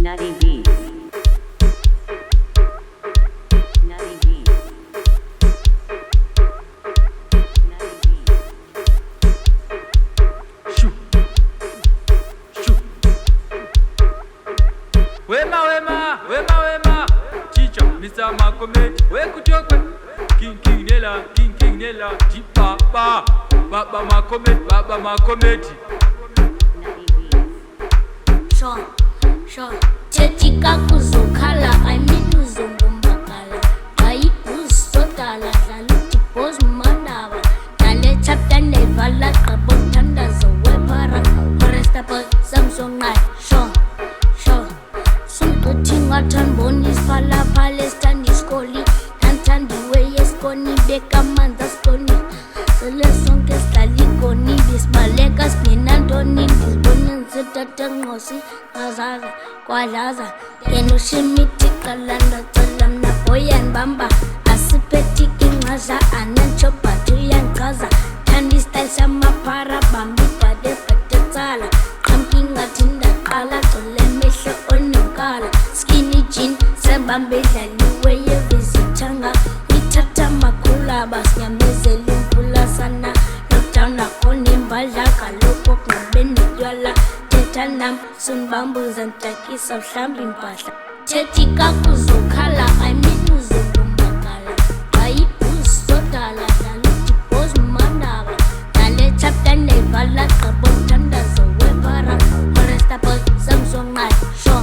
Nutty Beats. Nutty Beats. Nutty Beats. Shoo. Shoo. Wema. Teacher, Mr. Malcolm, where could you go? King Nelah, Deep Baba Malcolm. Nutty Beats. Sure. Chetika kuzokhala, I mean uzongumbakala. Bayi uzotala, zaluti pose mandava. Dale chapter nevala, kabon tanda zowepara. Foresta boy, Samsung night. Sure. Sunkutinga tan bonis pala Palestine iskoli. Tantandi way eskoni beka manda skoni. Sele sonke stali koni bismalekas ninandoni bisbonen zitata ngosi azaza kwalaza yenu shimiti kalanda talam na boyan bamba asipeti kingaza ananchopa tuyan kaza tandi style sama para bambi pade patatala kamkinga tinda kala tole mesho onukala skinny jean sebambe laliwe ye visitanga itata makula bas nyamezeli mpula sana lockdown na koni mbala kaloko kubeni jwala tetanam sunbambu zantaki shambi mpasha chetika kuzokhala I mean uzokumbakala bayi uzotala daluti pose mandava dale chapter nevala kabon tanda zowepara foresta boy Samsung night sure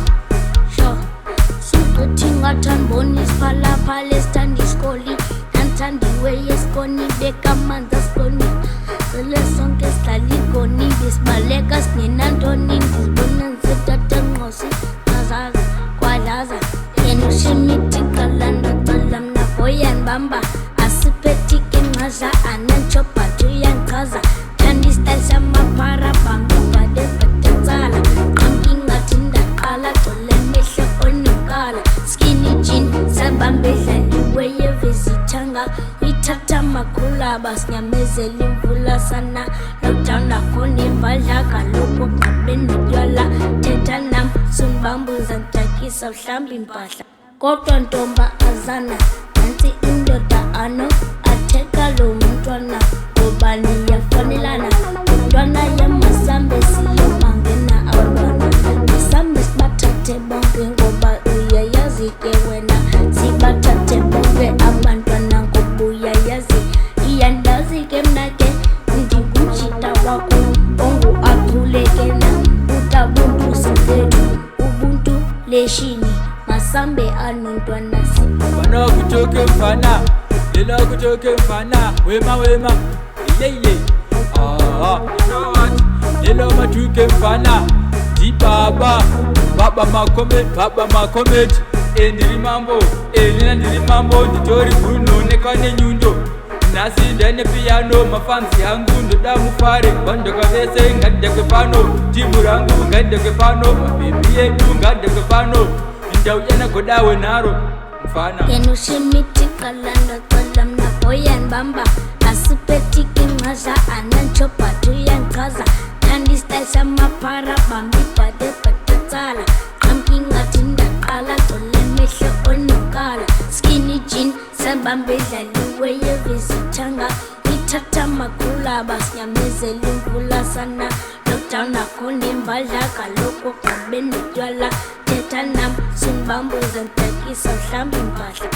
Sukutinga tan bonis pala Palestine iskoli Tantandi way eskoni beka manda skoni Sele sonke stali koni bismalekas ninandoni bisbonen zitata ngosi azaza kwalaza yenu shimiti kalanda talam na boyan bamba asipeti kingaza ananchopa tuyan kaza tandi style sama para bambi pade patatala kamkinga tinda kala tole mesho onukala skinny jean sabambe laliwe ye visitanga itata makula bas nyamezeli mvula sana lockdown na koni mbala kaloko kabeni jwala tetanam sunbambu zantaki shambi mpasha kodwa ntomba azana nansi indoda ano ateka lo mntwana obani yafanelana mntwana ya masambe siyo mangena abana masambe sibatate bonke ngoba uyayazike wena sibatate bonke abantwana ngobuya yazi iyandazike mnake ndikuchita wako ongu aphulekena utabuntu sizetu ubuntu Lation masambe anontwana si Bana kutoke mfana, Nelah kutoke mfana, wema, yeah. You know what? Nelah matuke mfana, Deep Baba Malcolm, Nili mambo, Nitori Bruno, nekane nyundo. Nasi ndene piano, mafansi hangu ndodamu fare. Bando kavese ngade kepano, timu rangu ngade kepano, mabibi yetu ngade kepano. Ndaujana kodawe naro mfana yenu shimiti kalanda talam na boyan bamba asipeti kingaza ananchopa tuyan kaza tandi style sama para bambi pade patatala kamkinga tinda kala tole mesho onukala skinny jean sabambe laliwe ye visitanga itata makula bas nyamezeli mvula sana lockdown na koni mbala kaloko kabeni jwala tetanam sunbambu zantaki shambi mpasha